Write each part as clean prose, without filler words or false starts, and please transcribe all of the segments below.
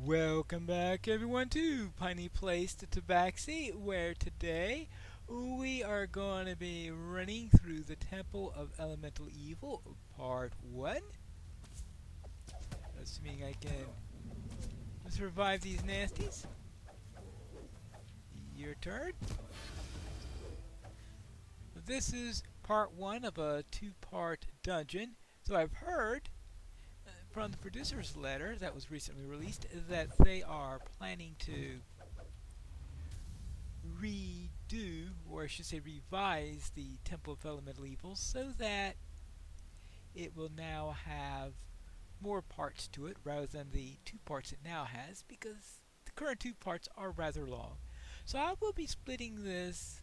Welcome back everyone to Piney Place to Tabaxi, where today we are going to be running through the Temple of Elemental Evil, Part 1. Assuming I can survive these nasties. Your turn. This is Part 1 of a two-part dungeon. So I've heard from the producer's letter that was recently released that they are planning to redo, or I should say revise, the Temple of Elemental Evil so that it will now have more parts to it rather than the two parts it now has, because the current two parts are rather long. So I will be splitting this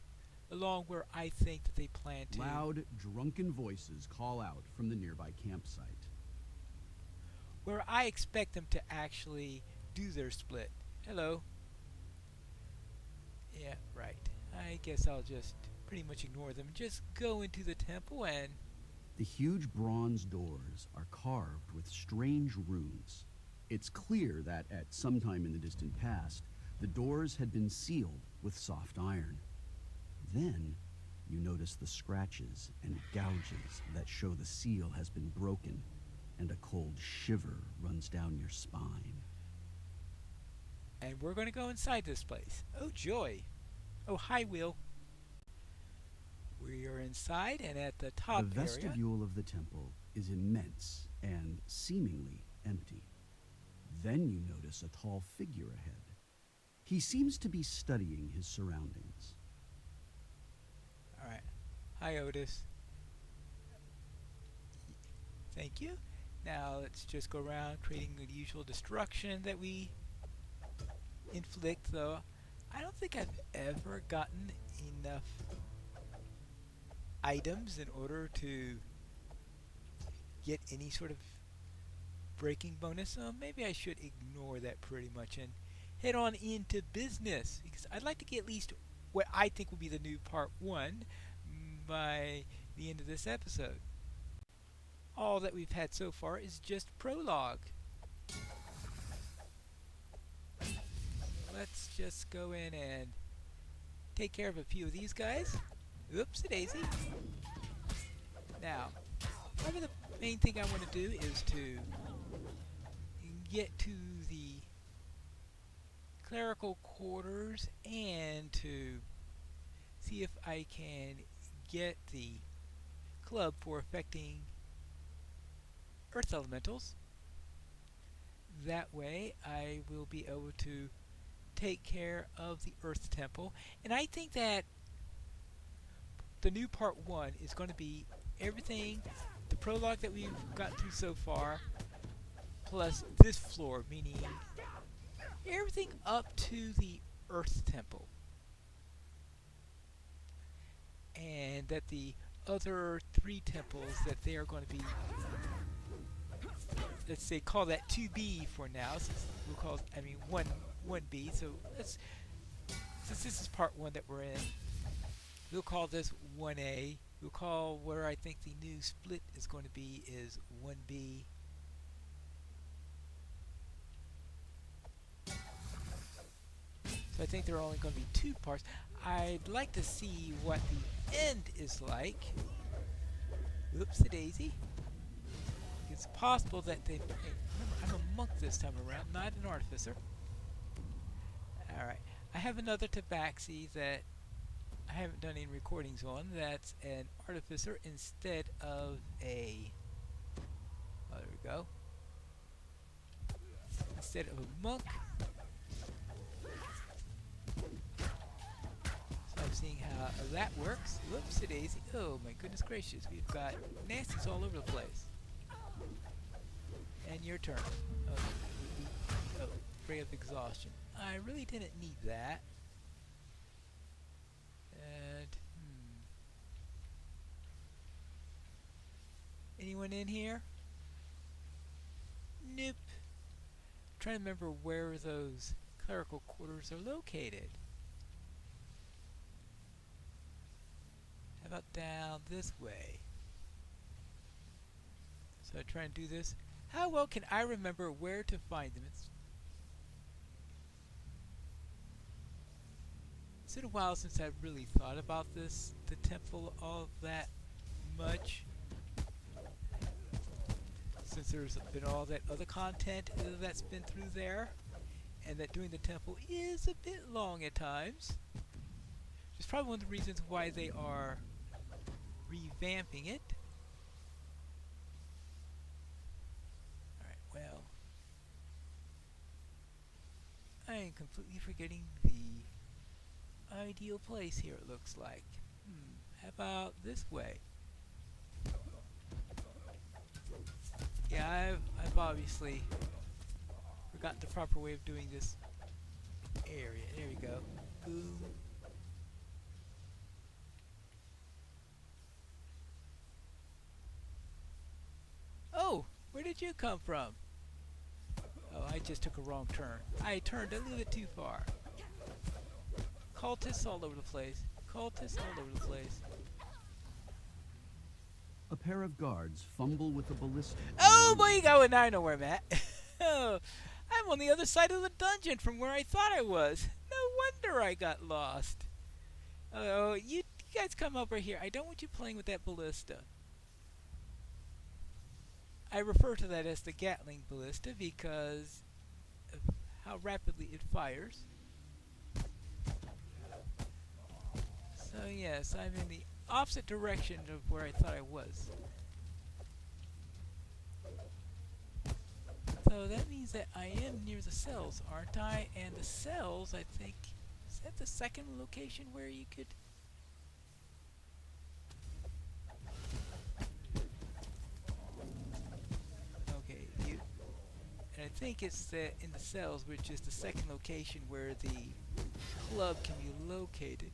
along where I think that they plan to. Loud, drunken voices call out from the nearby campsite. Where I expect them to actually do their split. Hello. Yeah, right. I guess I'll just pretty much ignore them. Just go into the temple and... The huge bronze doors are carved with strange runes. It's clear that at some time in the distant past, the doors had been sealed with soft iron. Then, you notice the scratches and gouges that show the seal has been broken, and a cold shiver runs down your spine. And we're going to go inside this place. Oh, joy. Oh, hi, Will. We are inside, and at the top The vestibule of the temple is immense and seemingly empty. Then you notice a tall figure ahead. He seems to be studying his surroundings. All right. Hi, Otis. Thank you. Now let's just go around creating the usual destruction that we inflict, though I don't think I've ever gotten enough items in order to get any sort of breaking bonus. So maybe I should ignore that pretty much and head on into business, because I'd like to get at least what I think will be the new part 1 by the end of this episode. All that we've had so far is just prologue. Let's just go in and take care of a few of these guys. Oops-a-daisy. Now, probably the main thing I want to do is to get to the clerical quarters and to see if I can get the club for affecting earth elementals. That way I will be able to take care of the earth temple, and I think that the new part 1 is going to be everything, the prologue that we've got through so far, plus this floor, meaning everything up to the earth temple, and that the other 3 temples that they are going to be, let's say, call that 2B for now, since we'll call, 1B. So let's, since this is part 1 that we're in, we'll call this 1A. We'll call where I think the new split is going to be is 1B. So I think there are only going to be 2 parts. I'd like to see what the end is like. Oops-a-daisy. It's possible that they... Remember, I'm a monk this time around, not an artificer. Alright. I have another Tabaxi that I haven't done any recordings on. That's an artificer instead of a... Oh, there we go. Instead of a monk. So I'm seeing how that works. Whoops-a-daisy. Oh my goodness gracious. We've got nasties all over the place. And your turn. Oh, Ray of Exhaustion. I really didn't need that. And, anyone in here? Nope. I'm trying to remember where those clerical quarters are located. How about down this way? So I try and do this. How well can I remember where to find them? been a while since I've really thought about the temple, all that much. Since there's been all that other content that's been through there, and that doing the temple is a bit long at times. Which is probably one of the reasons why they are revamping it. Alright, well, I am completely forgetting the ideal place here, it looks like. How about this way? Yeah, I've obviously forgotten the proper way of doing this area. There we go. Boom. Oh, where did you come from? Oh, I just took a wrong turn. I turned a little bit too far. Cultists all over the place. Cultists all over the place. A pair of guards fumble with a ballista. Oh, boy, you go, and I know where I'm at. Oh, I'm on the other side of the dungeon from where I thought I was. No wonder I got lost. Oh, you guys come over here. I don't want you playing with that ballista. I refer to that as the Gatling ballista because of how rapidly it fires. So yes, I'm in the opposite direction of where I thought I was. So that means that I am near the cells, aren't I? And the cells, I think, is that the second location where you could... Okay, and I think it's in the cells, which is the second location where the club can be located.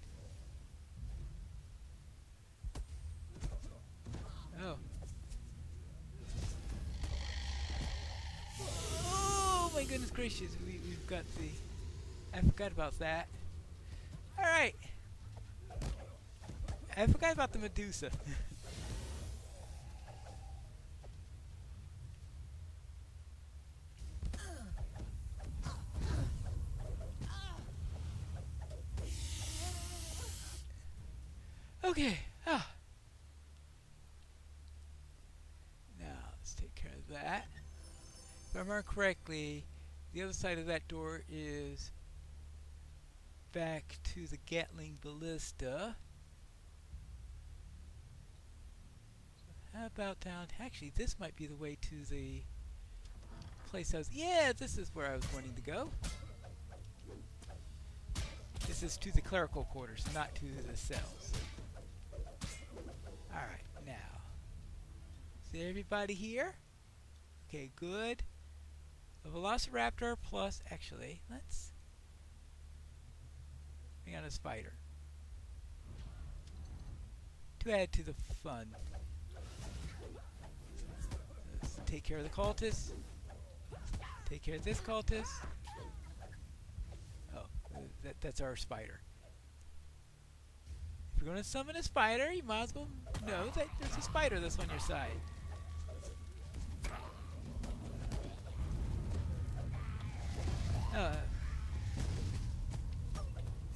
Oh. Oh my goodness gracious, we've got the... I forgot about that. Alright. I forgot about the Medusa. Okay. Ah. Now, let's take care of that. If I remember correctly, the other side of that door is back to the Gatling ballista. So how about down... Actually, this might be the way to the place I was... Yeah, this is where I was wanting to go. This is to the clerical quarters, not to the cells. Alright, now. Is everybody here? Okay, good. A Velociraptor plus... Actually, let's... bring out a spider. To add to the fun. Let's take care of the cultist. Take care of this cultist. Oh, that's our spider. If you're going to summon a spider, you might as well know that there's a spider that's on your side. There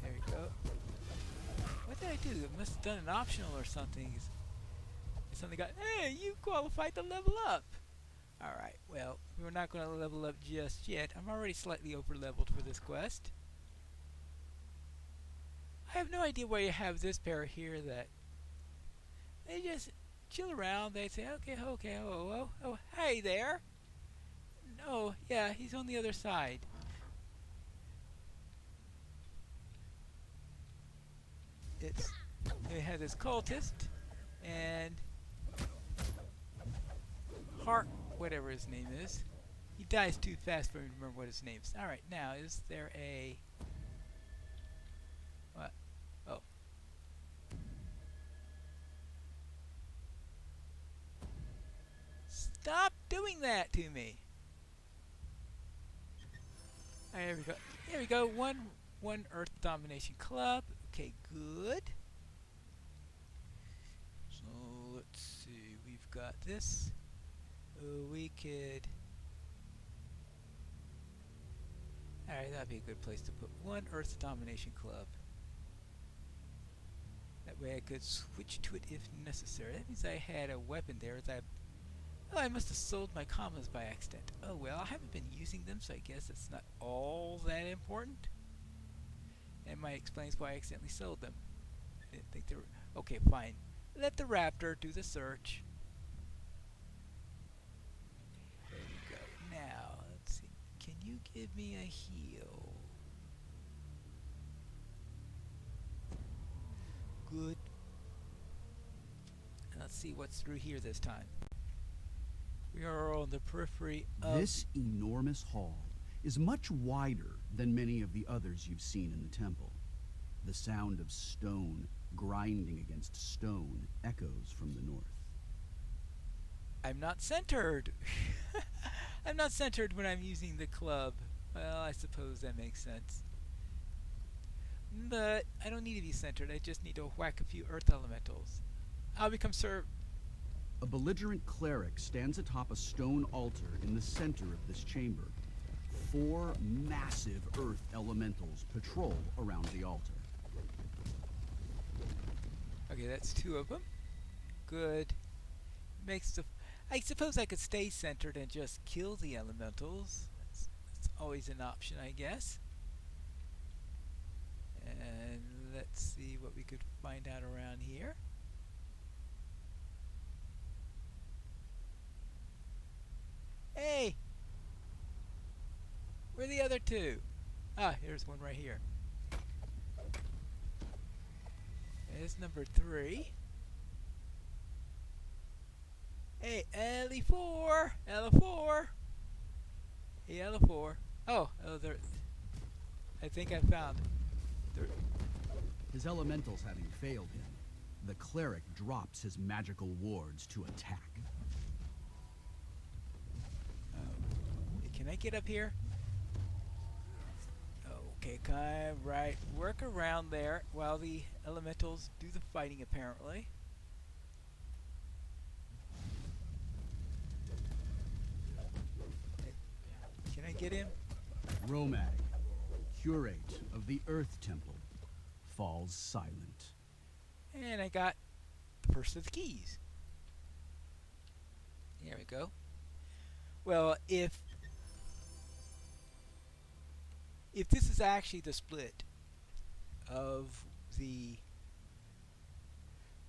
we go. What did I do? I must have done an optional or something. Something got, hey, you qualified to level up. Alright, well, we're not going to level up just yet. I'm already slightly over-leveled for this quest. I have no idea why you have this pair here that they just chill around. They say, okay, oh, hey there. No, yeah, he's on the other side. They have this cultist and Hart, whatever his name is. He dies too fast for me to remember what his name is. Alright, now is there a... What? Oh. Stop doing that to me! Alright, here we go. Here we go. One Earth Domination Club. Okay, good. So let's see. We've got this. We could... Alright, that'd be a good place to put one Earth Domination Club. That way I could switch to it if necessary. That means I had a weapon there that I must have sold my commas by accident. Oh well, I haven't been using them, so I guess it's not all that important. And might explains why I accidentally sold them. I didn't think they were... Okay, fine. Let the raptor do the search. There we go. Now, let's see. Can you give me a heal? Good. And let's see what's through here this time. We are on the periphery of... This enormous hall is much wider than many of the others you've seen in the temple. The sound of stone grinding against stone echoes from the north. I'm not centered. I'm not centered when I'm using the club. Well, I suppose that makes sense. But I don't need to be centered. I just need to whack a few earth elementals. I'll become A belligerent cleric stands atop a stone altar in the center of this chamber. 4 massive earth elementals patrol around the altar. Okay, that's 2 of them. Good. Makes the... I suppose I could stay centered and just kill the elementals. That's always an option, I guess. And let's see what we could find out around here. Hey! Where are the other 2? Ah, here's one right here. There's number 3. Hey, Ellie4! Ella4! Hey, Ella4. Oh, there. I think I found it. His elementals having failed him, the cleric drops his magical wards to attack. Can I get up here? Okay, kind of right. Work around there while the elementals do the fighting, apparently. Can I get him? Romag, curate of the Earth Temple, falls silent. And I got the first of the keys. There we go. Well, if this is actually the split of the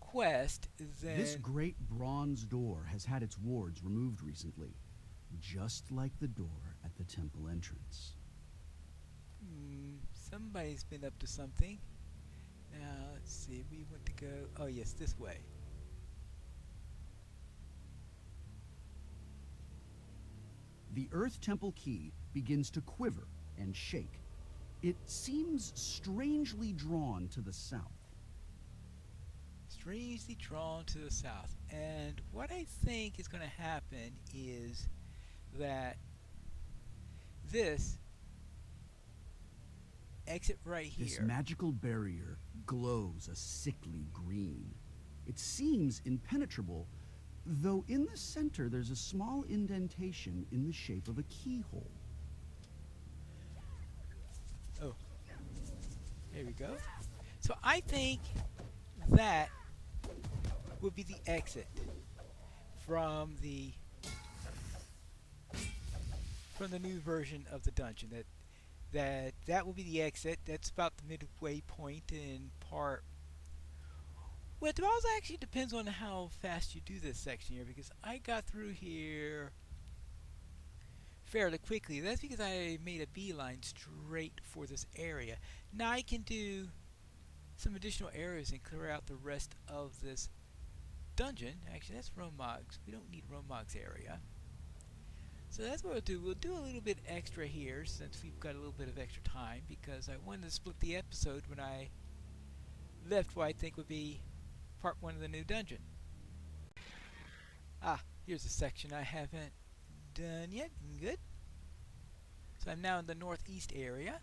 quest, then... This great bronze door has had its wards removed recently, just like the door at the temple entrance. Somebody's been up to something. Now, let's see, we want to go... Oh, yes, this way. The Earth Temple key begins to quiver and shake. It seems strangely drawn to the south. Strangely drawn to the south. And what I think is going to happen is that this exit right here... This magical barrier glows a sickly green. It seems impenetrable, though in the center there's a small indentation in the shape of a keyhole. Oh, here we go. So I think that would be the exit from the new version of the dungeon. That will be the exit. That's about the midway point in part. Well, it also actually depends on how fast you do this section here, because I got through here fairly quickly. That's because I made a beeline straight for this area. Now I can do some additional areas and clear out the rest of this dungeon. Actually, that's Romog's. We don't need Romog's area. So that's what we'll do. We'll do a little bit extra here since we've got a little bit of extra time, because I wanted to split the episode when I left what I think would be part 1 of the new dungeon. Ah, here's a section I haven't done yet. Good. So I'm now in the northeast area.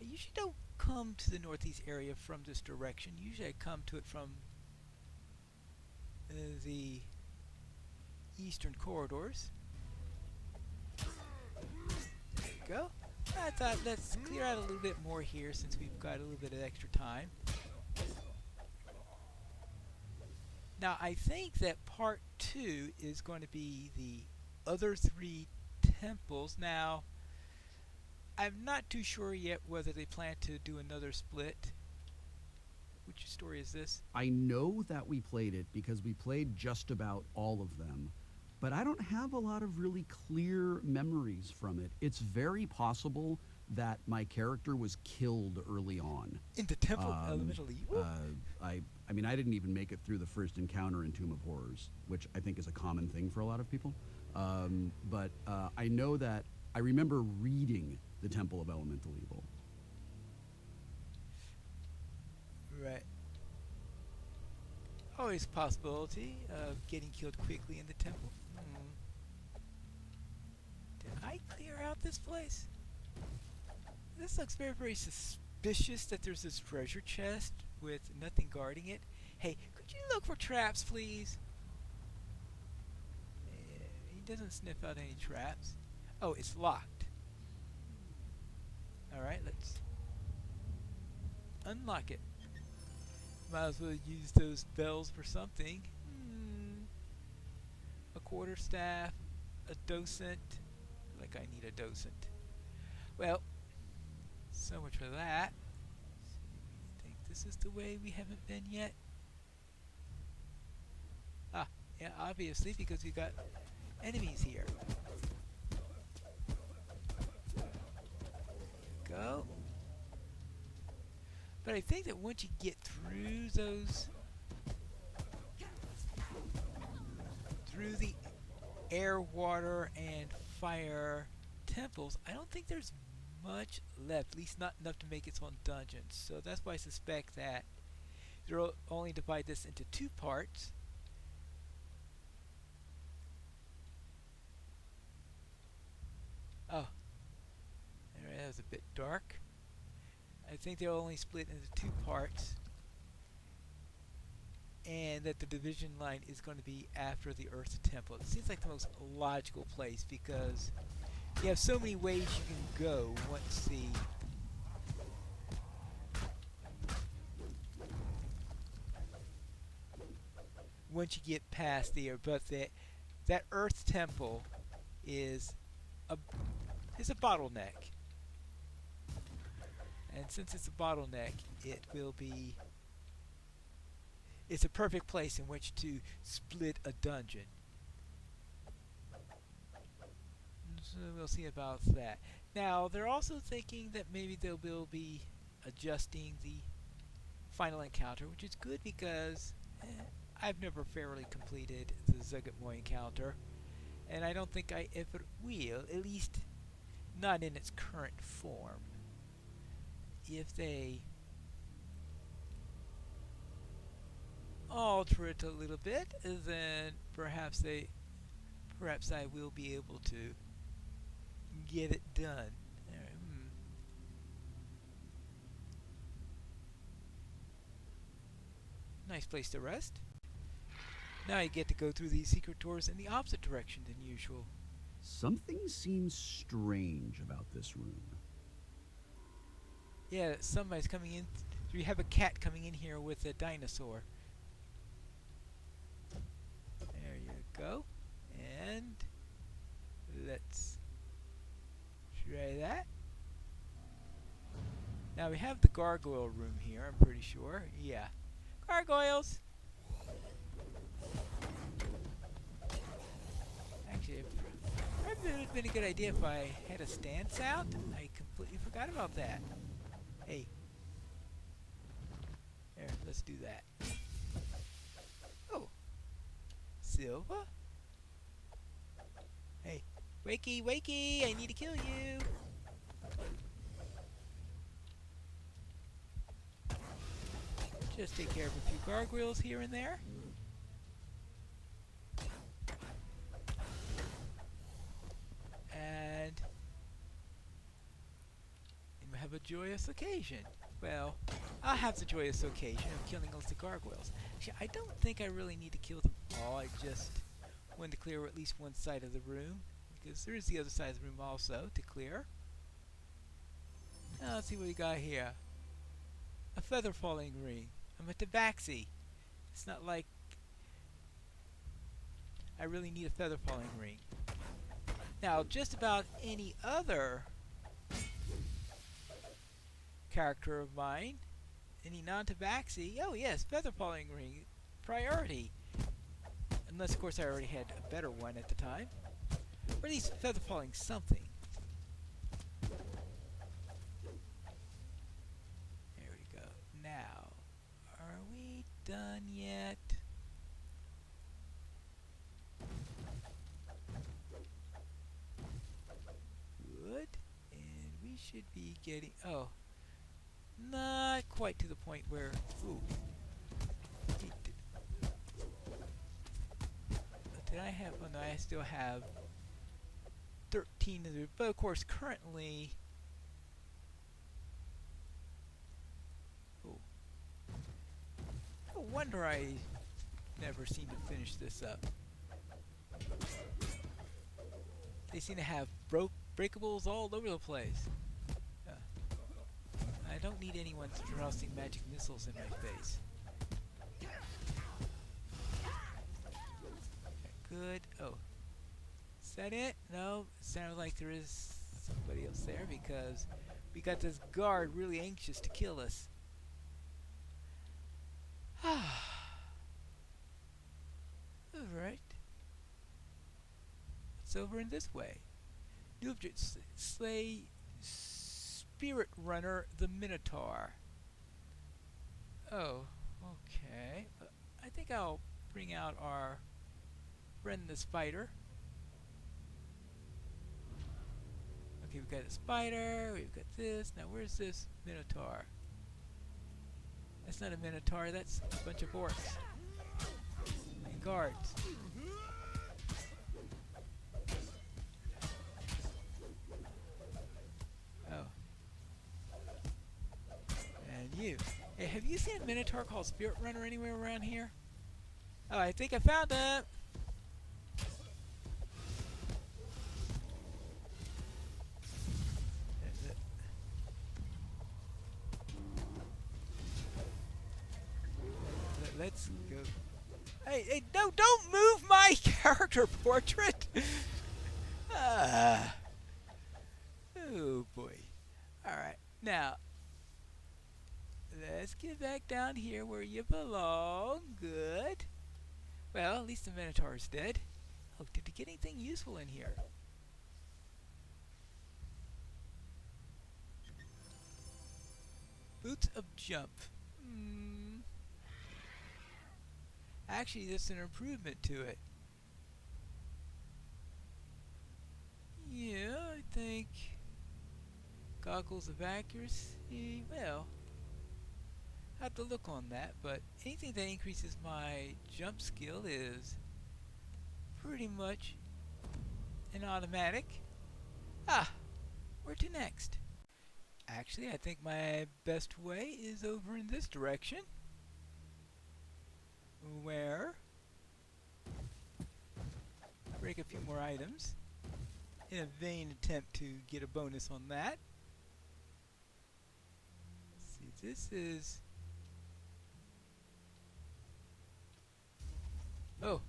I usually don't come to the northeast area from this direction. Usually I come to it from the eastern corridors. There we go. I thought let's clear out a little bit more here since we've got a little bit of extra time. Now, I think that part 2 is going to be the other 3 temples. Now, I'm not too sure yet whether they plan to do another split. Which story is this? I know that we played it because we played just about all of them, but I don't have a lot of really clear memories from it. It's very possible that my character was killed early on. In the Temple of Elemental Evil? I mean, I didn't even make it through the first encounter in Tomb of Horrors, which I think is a common thing for a lot of people. But I know that I remember reading the Temple of Elemental Evil. Right. Always possibility of getting killed quickly in the temple. Did I clear out this place? This looks very, very suspicious that there's this treasure chest with nothing guarding it. Hey, could you look for traps, please? He doesn't sniff out any traps. Oh, it's locked. Alright, let's unlock it. Might as well use those bells for something. A quarterstaff, a docent. Like I need a docent. Well, so much for that. I think this is the way we haven't been yet. Ah, yeah, obviously, because we've got enemies here. Go. But I think that once you get through those, through the air, water, and fire temples, I don't think there's much left, at least not enough to make its own dungeons. So that's why I suspect that they'll only divide this into 2 parts. Oh, that was a bit dark. I think they'll only split into 2 parts, and that the division line is going to be after the Earth Temple. It seems like the most logical place because you have so many ways you can go once you get past there. But that Earth Temple is a bottleneck. And since it's a bottleneck, it's a perfect place in which to split a dungeon. So we'll see about that. Now, they're also thinking that maybe they will be adjusting the final encounter, which is good because I've never fairly completed the Zugatmoy encounter, and I don't think I ever will, at least not in its current form. If they alter it a little bit, then perhaps I will be able to get it done. Nice place to rest. Now you get to go through these secret doors in the opposite direction than usual. Something seems strange about this room. Yeah, somebody's coming in. We have a cat coming in here with a dinosaur. There you go. And let's try that. Now we have the gargoyle room here, I'm pretty sure. Yeah. Gargoyles! Actually, it probably would have been a good idea if I had a stance out. I completely forgot about that. Hey. There, let's do that. Oh. Silva? Hey. Wakey, wakey! I need to kill you! Just take care of a few gargoyles here and there. And we have a joyous occasion. Well, I'll have the joyous occasion of killing all the gargoyles. Actually, I don't think I really need to kill them all. I just want to clear at least one side of the room, because there is the other side of the room also to clear. Now let's see what we got here. A feather falling ring. I'm a Tabaxi. It's not like I really need a feather falling ring. Now, just about any other character of mine, any non-Tabaxi, oh yes, feather falling ring, priority. Unless, of course, I already had a better one at the time. Or at least feather falling something. There we go. Now, are we done yet? Good. And we should be getting... Oh. Not quite to the point where... Ooh. Did I have... Oh no, I still have 13 of them. But of course, currently... Oh. No wonder I never seem to finish this up. They seem to have breakables all over the place. I don't need anyone tossing magic missiles in my face. Good. Oh. Is that it? No. It sounds like there is somebody else there because we got this guard really anxious to kill us. Alright. What's over in this way? New object. Slay Spiritrunner the Minotaur. Oh, okay. I think I'll bring out our friend the spider. Okay, we've got a spider, we've got this. Now where's this Minotaur? That's not a Minotaur, that's a bunch of orcs. And guards. Oh. And you. Hey, have you seen a Minotaur called Spiritrunner anywhere around here? Oh, I think I found it! Let's go. Hey, no, don't move my character portrait! Oh boy. Alright, now, let's get back down here where you belong. Good. Well, at least the Minotaur's dead. Oh, did we get anything useful in here? Boots of Jump. Actually, that's an improvement to it. Yeah, I think goggles of accuracy. Well, I have to look on that, but anything that increases my jump skill is pretty much an automatic. Where to next? Actually, I think my best way is over in this direction, where break a few more items in a vain attempt to get a bonus on that. Let's see, this is... Oh.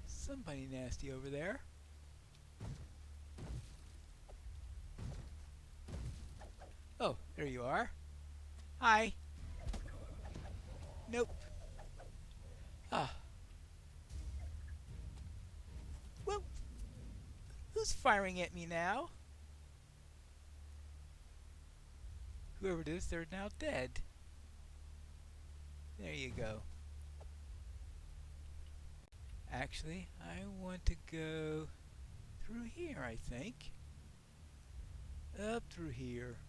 Somebody nasty over there. Oh, there you are. Hi. Nope. Well, who's firing at me now? Whoever it is, they're now dead. There you go. Actually, I want to go through here, I think. Up through here.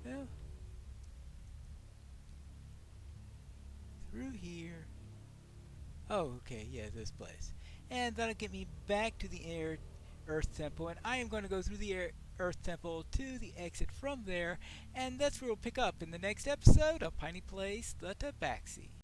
Well, through here. Oh, okay, yeah, this place. And that'll get me back to the Earth Temple, and I am going to go through the Earth Temple to the exit from there, and that's where we'll pick up in the next episode of Piney Plays the Tabaxi.